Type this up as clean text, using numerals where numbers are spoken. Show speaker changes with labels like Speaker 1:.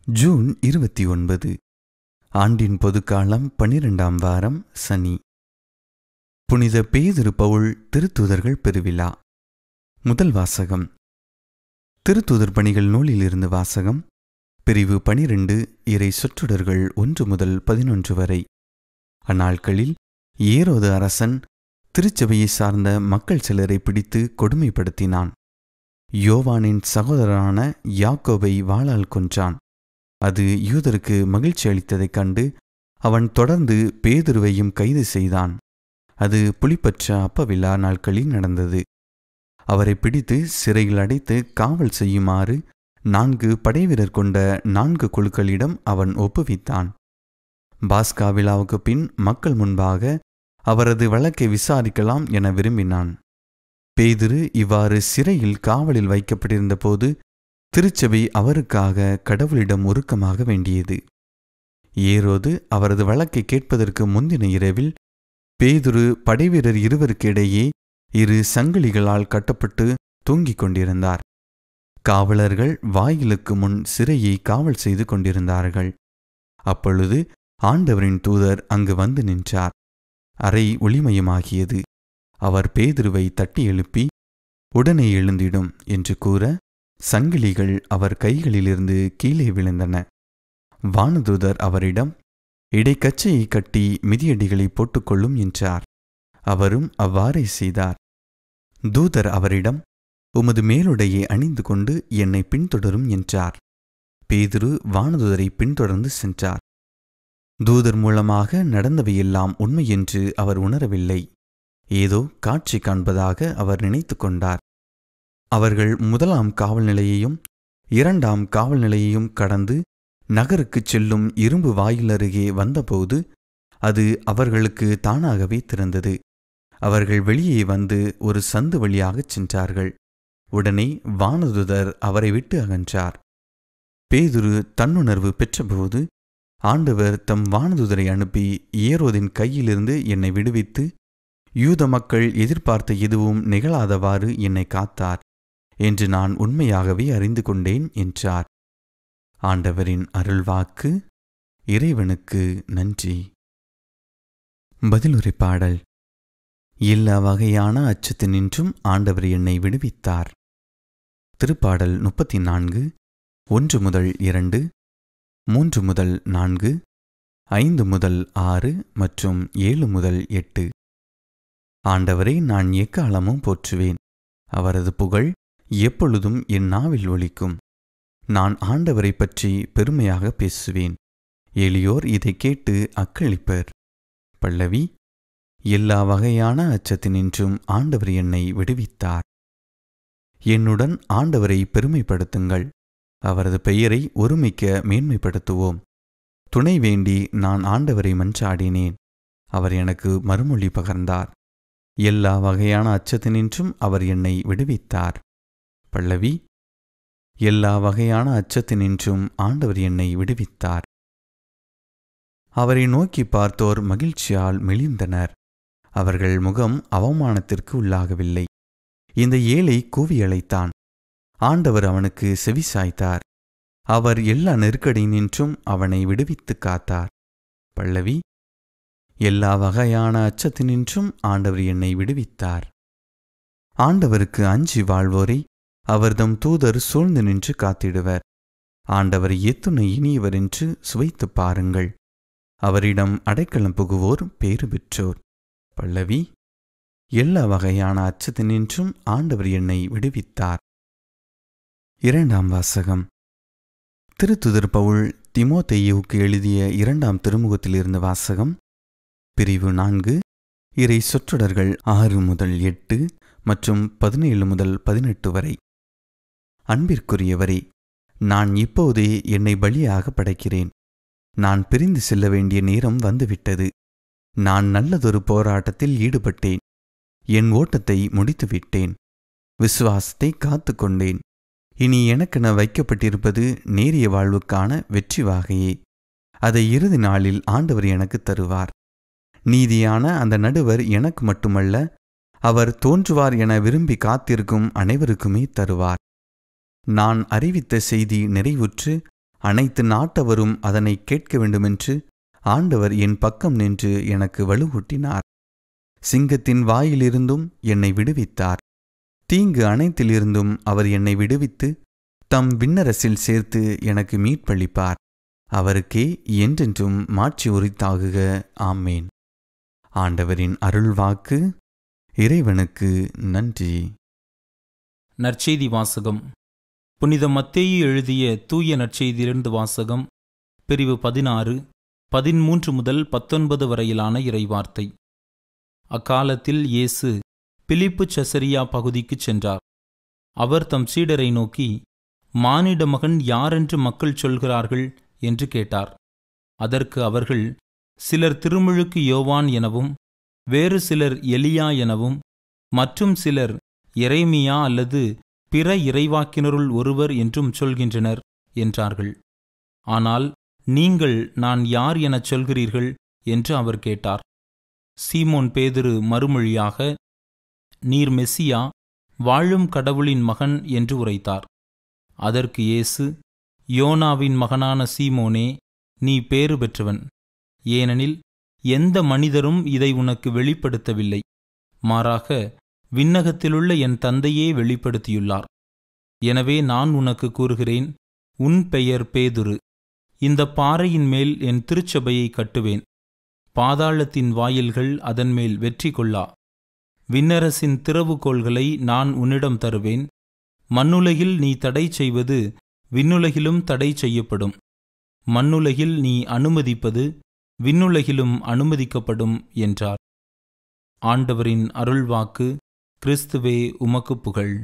Speaker 1: June 29 ஆண்டின் பொதுக்காலம் 12ஆம் வாரம் சனி. புனித பேதுரு பவுல் திருத்தூதர்கள் பெருவிழா. முதல் வாசகம். திருத்தூதர் பணிகள் நூலிலிருந்து வாசகம். பிரிவு 12 இறை சொற்றொடர்கள் 1 முதல் 11 வரை. அந்நாட்களில் ஏரோது அரசன் திருச்சபையை சார்ந்த மக்கள் சிலரை பிடித்து கொடுமைப்படுத்தினான். யோவானின் சகோதரரான யாக்கோபை வாளால் கொன்றான். அது யூதருக்கு மகிழ்ச்சி அளித்ததைக் கண்டு அவன் தொடர்ந்து பேதுருவையும் கைது செய்தான். அது புளிப்பற்ற அப்பவிழா நாட்களில் நடந்தது. அவரை பிடித்து சிறையில் அடைத்து காவல் செய்யுமாறு 4 படைவீரர் கொண்ட 4 குழுக்களிடம் அவன் ஒப்புவித்தான். பாஸ்கா விழாவுக்கு பின் மக்கள் முன்பாக அவரது வழக்கை விசாரிக்கலாம் என விரும்பினான். பேதுரு இவ்வாறு சிறையில் காவலில் வைக்கப்பட்டிருந்த போது திருச்சபை அவருக்காக கடவுளிடம் உருக்கமாக வேண்டியது. ஏரோது அவரது வழக்கை கேட்பதற்கு முந்தின இரவில் பேதுரு படைவீரர் இருவருக்கு இடையே 2 சங்கிலிகளால் கட்டப்பட்டு தூங்கிக் கொண்டிருந்தார். காவலர்கள் வாயிலுக்கு முன் சிறையை காவல் செய்து கொண்டிருந்தார்கள். அப்பொழுது ஆண்டவரின் தூதர் அங்கு வந்து நின்றார். அறை ஒளிமயமாகியது. அவர் பேதுருவை தட்டி எழுப்பி, உடனே எழுந்திடும் என்று கூற சங்கிலிகள் அவர் கைகளிலிருந்து கீழே விழுந்தன. வானதூதர் அவரிடம், இடைக்கச்சையை கட்டி மிதியடிகளை போட்டுக்கொள்ளும் என்றார். அவரும் அவ்வாறே செய்தார். தூதர் அவரிடம், உமது மேலுடையை அணிந்து கொண்டு என்னை பின்தொடரும் என்றார். பேதுரு வானதூதரை பின்தொடர்ந்து சென்றார். தூதர் மூலமாக நடந்தவையெல்லாம் உண்மை என்று அவர் உணரவில்லை. ஏதோ காட்சி காண்பதாக அவர் நினைத்து கொண்டார். அவர்கள் 1ஆம் காவல் நிலையையும் 2ஆம் காவல் நிலையையும் கடந்து நகருக்குச் செல்லும் இரும்பு வாயில் அருகே வந்தபோது அது அவர்களுக்கு தானாகவே திறந்தது. அவர்கள் வெளியே வந்து ஒரு சந்து வழியாகச் சென்றார்கள். உடனே வானதூதர் அவரை விட்டு அகன்றார். பேதுரு தன்னுணர்வு பெற்றபோது ஆண்டவர் தம் வானதூதரை அனுப்பி, ஏரோதின் கையிலிருந்து என்னை விடுவித்து யூத மக்கள் எதிர்பார்த்த எதுவும் நிகழாதவாறு என்னை காத்தார் என்று நான் உண்மையாகவே அறிந்து கொண்டேன் என்றார். ஆண்டவரின் அருள்வாக்கு. இறைவனுக்கு நன்றி. பதிலுரை பாடல். எல்லா வகையான அச்சத்தினின்றும் ஆண்டவர் என்னை விடுவித்தார். திருப்பாடல் 34 1 முதல் 2, 3 முதல் 4, 5 முதல் 6 மற்றும் 7 முதல் 8. ஆண்டவரை நான் எக்காலமும் போற்றுவேன். அவரது புகழ் எப்பொழுதும் என் நாவில் ஒலிக்கும். நான் ஆண்டவரை பற்றி பெருமையாக பேசுவேன். எளியோர் இதை கேட்டு அக்களிப்பர். பல்லவி. எல்லா வகையான அச்சத்தினின்றும் ஆண்டவர் என்னை விடுவித்தார். என்னுடன் ஆண்டவரை பெருமைப்படுத்துங்கள். அவரது பெயரை ஒருமிக்க மேன்மைப்படுத்துவோம். துணை வேண்டி நான் ஆண்டவரை மன்றாடினேன். அவர் எனக்கு மறுமொழி பகர்ந்தார். எல்லா வகையான அச்சத்தினின்றும் அவர் என்னை விடுவித்தார். பல்லவி. எல்லா வகையான அச்சத்தினின்றும் ஆண்டவர் என்னை விடுவித்தார். அவரை நோக்கி பார்த்தோர் மகிழ்ச்சியால் மெலிந்தனர். அவர்கள் முகம் அவமானத்திற்கு உள்ளாகவில்லை. இந்த ஏழை கூவி அழைத்தான். ஆண்டவர் அவனுக்கு செவிசாய்த்தார். அவர் எல்லா நெருக்கடியினின்றும் அவனை விடுவித்து காத்தார். பல்லவி. எல்லா வகையான அச்சத்தினின்றும் ஆண்டவர் என்னை விடுவித்தார். ஆண்டவருக்கு அஞ்சி வாழ்வோரை அவர்தம் தூதர் சூழ்ந்து நின்று காத்திடுவர். ஆண்டவர் எத்துணை இனியவர் என்று சுவைத்து பாருங்கள். அவரிடம் அடைக்கலம் புகுவோர் பேறு பெற்றோர். பல்லவி. எல்லா வகையான அச்சத்தினின்றும் ஆண்டவர் என்னை விடுவித்தார். 2ஆம் வாசகம். திருத்துதர் பவுல் தீமோத்தேயுவுக்கு எழுதிய 2ஆம் திருமுகத்திலிருந்து வாசகம். பிரிவு 4 இறை சொற்றொடர்கள் 6 முதல் 8 மற்றும் 17 முதல் 18 வரை. அன்பிற்குரியவரே, நான் இப்போதே என்னை பலியாக படைக்கிறேன். நான் பிரிந்து செல்ல வேண்டிய நேரம் வந்துவிட்டது. நான் நல்லதொரு போராட்டத்தில் ஈடுபட்டேன். என் ஓட்டத்தை முடித்துவிட்டேன். விசுவாசத்தை காத்து கொண்டேன். இனி எனக்கென வைக்கப்பட்டிருப்பது நேரிய வாழ்வுக்கான வெற்றி வாகையே. அதை இறுதி நாளில் ஆண்டவர் எனக்கு தருவார். நீதியான அந்த நடுவர் எனக்கு மட்டுமல்ல, அவர் தோன்றுவார் என விரும்பி காத்திருக்கும் அனைவருக்குமே தருவார். நான் அறிவித்த செய்தி நிறைவுற்று அனைத்து நாட்டவரும் அதனை கேட்க வேண்டுமென்று ஆண்டவர் என் பக்கம் நின்று எனக்கு வலுவூட்டினார். சிங்கத்தின் வாயிலிருந்தும் என்னை விடுவித்தார். தீங்கு அனைத்திலிருந்தும் அவர் என்னை விடுவித்து தம் விண்ணரசில் சேர்த்து எனக்கு மீட்பளிப்பார். அவருக்கே என்றென்றும் மாட்சி உரித்தாகுக. ஆமேன். ஆண்டவரின் அருள்வாக்கு. இறைவனுக்கு நன்றி.
Speaker 2: நற்செய்தி வாசகம். புனித மத்தேயு எழுதிய தூய நற்செய்தியிலிருந்து வாசகம். பிரிவு 16, 13 முதல் 19 வரையிலான இறைவார்த்தை. அக்காலத்தில் இயேசு பிலிப்பு செசரியா பகுதிக்குச் சென்றார். அவர் தம் சீடரை நோக்கி, மானிட மகன் யாரென்று மக்கள் சொல்கிறார்கள் என்று கேட்டார். அதற்கு அவர்கள், சிலர் திருமுழுக்கு யோவான் எனவும், வேறு சிலர் எலியா எனவும், மற்றும் சிலர் எரேமியா அல்லது பிற இறைவாக்கினருள் ஒருவர் என்றும் சொல்கின்றனர் என்றார்கள். ஆனால் நீங்கள் நான் யார் எனச் சொல்கிறீர்கள் என்று அவர் கேட்டார். சீமோன் பேதுரு மறுமொழியாக, நீர் மெசியா, வாழும் கடவுளின் மகன் என்று உரைத்தார். அதற்கு இயேசு, யோனாவின் மகனான சீமோனே, நீ பேறு பெற்றவன். ஏனெனில் எந்த மனிதரும் இதை உனக்கு வெளிப்படுத்தவில்லை, மாறாக விண்ணகத்திலுள்ள என் தந்தையே வெளிப்படுத்தியுள்ளார். எனவே நான் உனக்கு கூறுகிறேன், உன் பெயர் பேதுரு. இந்த பாறையின் மேல் என் திருச்சபையை கட்டுவேன். பாதாளத்தின் வாயில்கள் அதன் மேல் வெற்றி கொள்ளா. விண்ணரசின் திறவுகோள்களை நான் உன்னிடம் தருவேன். மண்ணுலகில் நீ தடை செய்வது விண்ணுலகிலும் தடை செய்யப்படும். மண்ணுலகில் நீ அனுமதிப்பது விண்ணுலகிலும் அனுமதிக்கப்படும் என்றார். ஆண்டவரின் அருள்வாக்கு. கிறிஸ்துவே உமக்கு புகழ்.